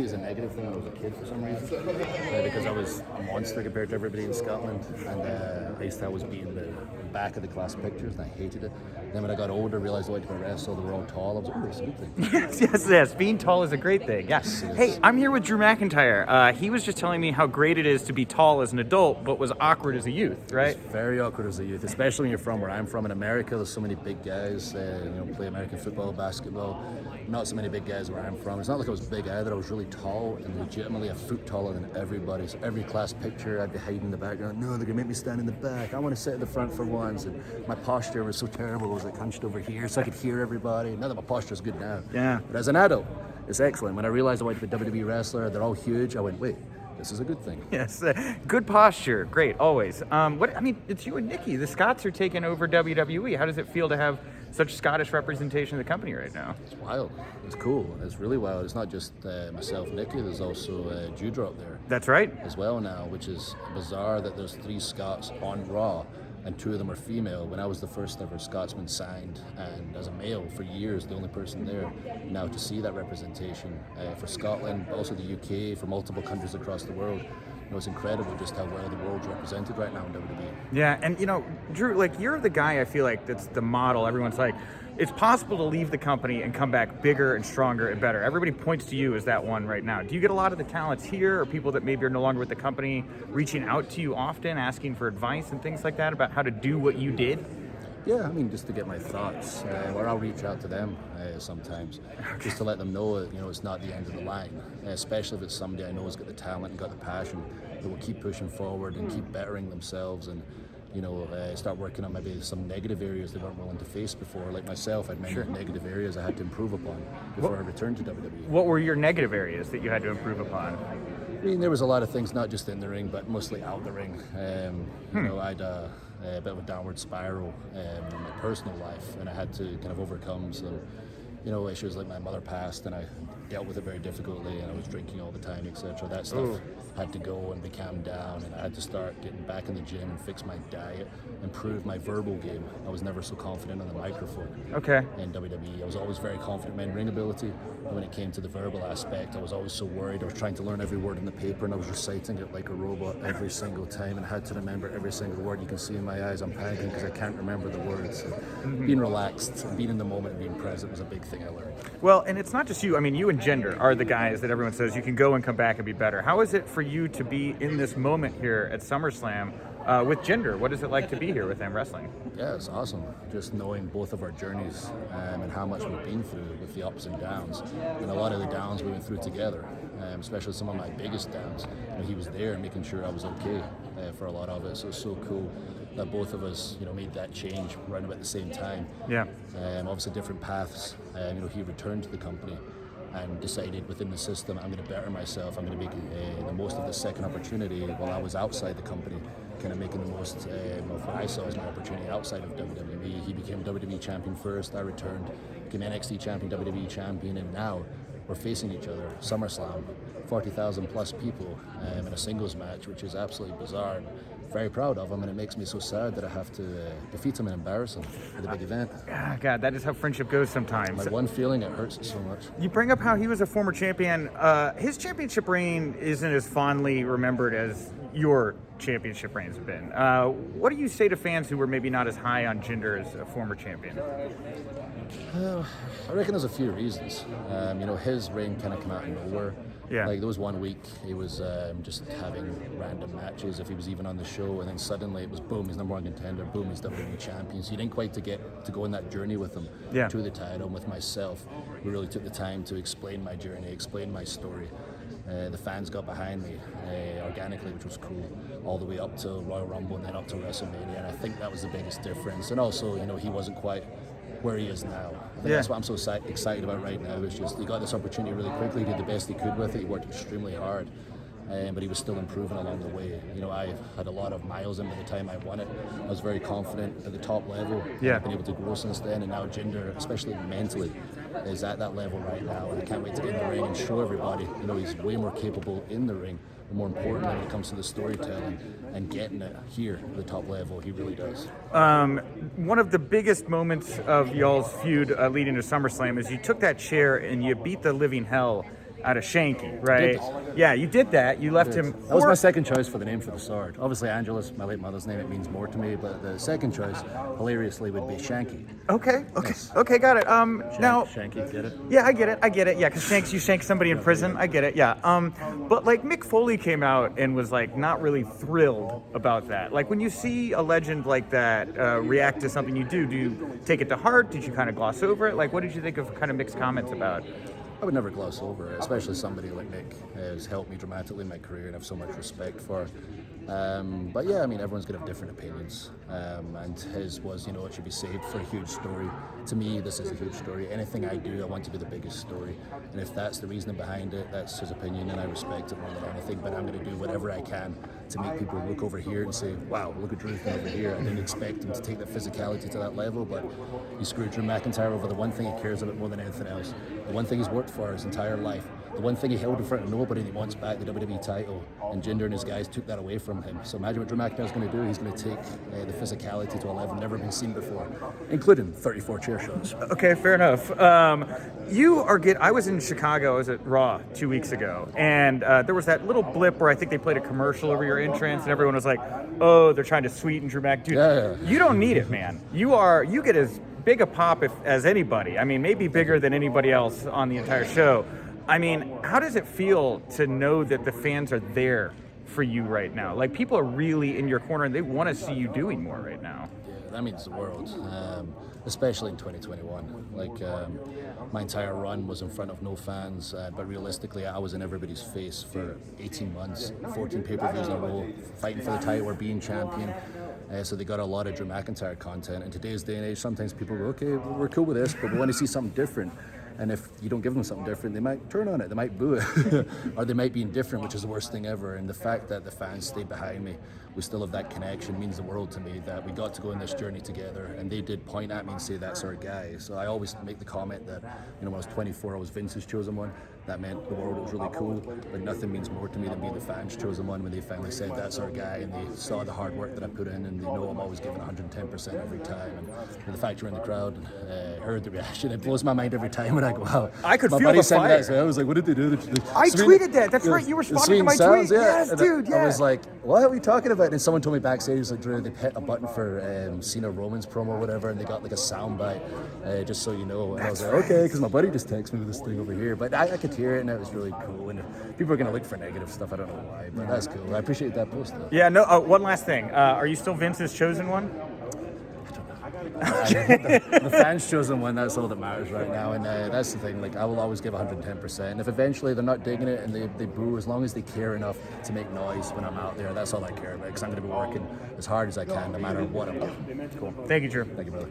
It's a negative thing when I was a kid for some reason, because I was a monster compared to everybody in Scotland, and I used to always be in the back of the class pictures, and I hated it. Then when I got older, realised I wanted to wrestle, they were all tall. I was like, oh, it's a good thing. Yes. Being tall is a great thing. Yes. Hey, I'm here with Drew McIntyre. He was just telling me how great it is to be tall as an adult, but was awkward as a youth, right? It's very awkward as a youth, especially when you're from where I'm from in America. There's so many big guys, play American football, basketball. Not so many big guys where I'm from. It's not like I was big either. I was really tall and legitimately a foot taller than everybody. So every class picture, I'd be hiding in the background. No, they're gonna make me stand in the back. I want to sit in the front for once. And my posture was so terrible. I was like hunched over here so I could hear everybody. Now that my posture's good now. Yeah. But as an adult, it's excellent. When I realized I wanted to be a WWE wrestler, they're all huge. I went, wait, this is a good thing. Yes, good posture, great, always. It's you and Nikki. The Scots are taking over WWE. How does it feel to have such Scottish representation of the company right now? It's wild. It's cool. It's really wild. It's not just myself and Nikki. There's also Judra up there. That's right. As well now, which is bizarre that there's 3 Scots on Raw and 2 of them are female. When I was the first ever Scotsman signed, and as a male for years, the only person there. Now to see that representation for Scotland, but also the UK, for multiple countries across the world, it's incredible just how well the world's represented right now in WWE. Yeah, and Drew, you're the guy I feel like that's the model. Everyone's like, it's possible to leave the company and come back bigger and stronger and better. Everybody points to you as that one right now. Do you get a lot of the talents here, or people that maybe are no longer with the company reaching out to you often, asking for advice and things like that about how to do what you did? Yeah, just to get my thoughts, or I'll reach out to them sometimes, just to let them know that, it's not the end of the line, especially if it's somebody I know has got the talent and got the passion that will keep pushing forward and keep bettering themselves and, start working on maybe some negative areas they weren't willing to face before. Like myself, I had many negative areas I had to improve upon before I returned to WWE. What were your negative areas that you had to improve upon? There was a lot of things, not just in the ring, but mostly out the ring. I had a bit of a downward spiral in my personal life, and I had to kind of overcome some, issues like my mother passed, and I dealt with it very difficultly, and I was drinking all the time, etc. That stuff had to go and be calmed down, and I had to start getting back in the gym and fix my diet, improve my verbal game. I was never so confident on the microphone. Okay. In WWE, I was always very confident in my ring ability, and when it came to the verbal aspect, I was always so worried. I was trying to learn every word in the paper, and I was reciting it like a robot every single time, and I had to remember every single word. You can see in my eyes I'm panicking because I can't remember the words. So being relaxed, being in the moment, and being present was a big thing I learned. Well, and it's not just you. You and Jinder are the guys that everyone says you can go and come back and be better. How is it for you to be in this moment here at SummerSlam with Jinder? What is it like to be here with him wrestling? Yeah, it's awesome. Just knowing both of our journeys and how much we've been through with the ups and downs. And a lot of the downs we went through together, especially some of my biggest downs. He was there making sure I was okay for a lot of it. So it's so cool that both of us, made that change right about the same time. Yeah. Obviously different paths. He returned to the company and decided within the system, I'm going to better myself. I'm going to make the most of the second opportunity while I was outside the company, kind of making the most of what I saw as my opportunity outside of WWE. He became WWE champion first. I returned, became NXT champion, WWE champion, and now we're facing each other. SummerSlam, 40,000 plus people in a singles match, which is absolutely bizarre. Very proud of him, and it makes me so sad that I have to defeat him and embarrass him at the big event. God, that is how friendship goes sometimes. My one feeling, it hurts so much. You bring up how he was a former champion. His championship reign isn't as fondly remembered as your championship reigns have been. What do you say to fans who were maybe not as high on Jinder as a former champion? I reckon there's a few reasons. His reign kind of came out of nowhere. Yeah. There was one week he was just having random matches, if he was even on the show, and then suddenly it was boom, he's number one contender, boom, he's WWE champion. So you didn't quite get to go on that journey with him to the title. And with myself, we really took the time to explain my journey, explain my story. The fans got behind me organically, which was cool, all the way up to Royal Rumble and then up to WrestleMania, and I think that was the biggest difference. And also, he wasn't quite where he is now. I think that's what I'm so excited about right now. It's just he got this opportunity really quickly, he did the best he could with it, he worked extremely hard, but he was still improving along the way. I had a lot of miles in by the time I won it. I was very confident at the top level. I've been able to grow since then, and now Jinder, especially mentally, is at that level right now, and I can't wait to get in the ring and show everybody, he's way more capable in the ring. More importantly, when it comes to the storytelling and getting it here at the top level, he really does. One of the biggest moments of y'all's feud leading to SummerSlam is you took that chair and you beat the living hell out of Shanky, right? Yeah, you did that. You left him. That was my second choice for the name for the sword. Obviously, Angela's my late mother's name. It means more to me. But the second choice, hilariously, would be Shanky. Okay, Yes. got it. Now, Shanky, get it? yeah, I get it. Yeah, because you shank somebody in prison. I get it. Yeah. But like Mick Foley came out and was like not really thrilled about that. Like when you see a legend like that react to something you do you take it to heart? Did you kind of gloss over it? Like, what did you think of kind of Mick's comments about? I would never gloss over it, especially somebody like Nick has helped me dramatically in my career and I have so much respect for. But yeah, I mean, everyone's going to have different opinions. And his was, it should be saved for a huge story. To me, this is a huge story. Anything I do, I want to be the biggest story. And if that's the reasoning behind it, that's his opinion and I respect it more than anything. But I'm going to do whatever I can to make people look over here and say, wow, look at Drew from over here. I didn't expect him to take that physicality to that level, but he screwed Drew McIntyre over the one thing he cares about more than anything else. The one thing he's worked for his entire life. The one thing he held in front of nobody and he wants back, the WWE title, and Jinder and his guys took that away from him. So imagine what Drew McIntyre's going to do. He's going to take the physicality to a level never been seen before, including 34 chair shots. Okay, fair enough. I was in Chicago, I was at Raw 2 weeks ago, and there was that little blip where I think they played a commercial over your entrance, and everyone was like, oh, they're trying to sweeten Drew Mc. Dude, yeah. You don't need it, man. You get as big a pop as anybody. I mean, maybe bigger than anybody else on the entire show. I mean, how does it feel to know that the fans are there for you right now? Like, people are really in your corner and they want to see you doing more right now. Yeah, that means the world, especially in 2021. Like, my entire run was in front of no fans, but realistically, I was in everybody's face for 18 months, 14 pay-per-views in a row, fighting for the title or being champion. So they got a lot of Drew McIntyre content. In today's day and age, sometimes people go, okay, well, we're cool with this, but we want to see something different. And if you don't give them something different, they might turn on it, they might boo it, or they might be indifferent, which is the worst thing ever. And the fact that the fans stayed behind me, we still have that connection, means the world to me, that we got to go on this journey together. And they did point at me and say, that's our guy. So I always make the comment that, when I was 24, I was Vince's chosen one. That meant the world was really cool, but nothing means more to me than being the fans' chosen one when they finally said, that's our guy, and they saw the hard work that I put in, and they know I'm always giving 110% every time. And the fact you're in the crowd and heard the reaction, it blows my mind every time when I go, wow. I could my feel buddy the sent me fire. that, so I was like, what did they do? I tweeted that. That's right. You responded to my tweet. Yeah. Yes, dude. Yeah. I was like, what are we talking about? And someone told me backstage, like, Drew, they hit a button for Cena Roman's promo or whatever, and they got like a soundbite, just so you know. And I was like, okay, because my buddy just texted me with this thing over here. But I could hear it, and it was really cool. And people are going to look for negative stuff. I don't know why, but that's cool. I appreciate that post, though. Yeah, no, one last thing. Are you still Vince's chosen one? The fans chosen one, that's all that matters right now, and that's the thing, like, I will always give 110%, and if eventually they're not digging it and they boo, as long as they care enough to make noise when I'm out there, that's all I care about, because I'm going to be working as hard as I can no matter what I'm doing. Cool. Thank you, Drew. Thank you, brother.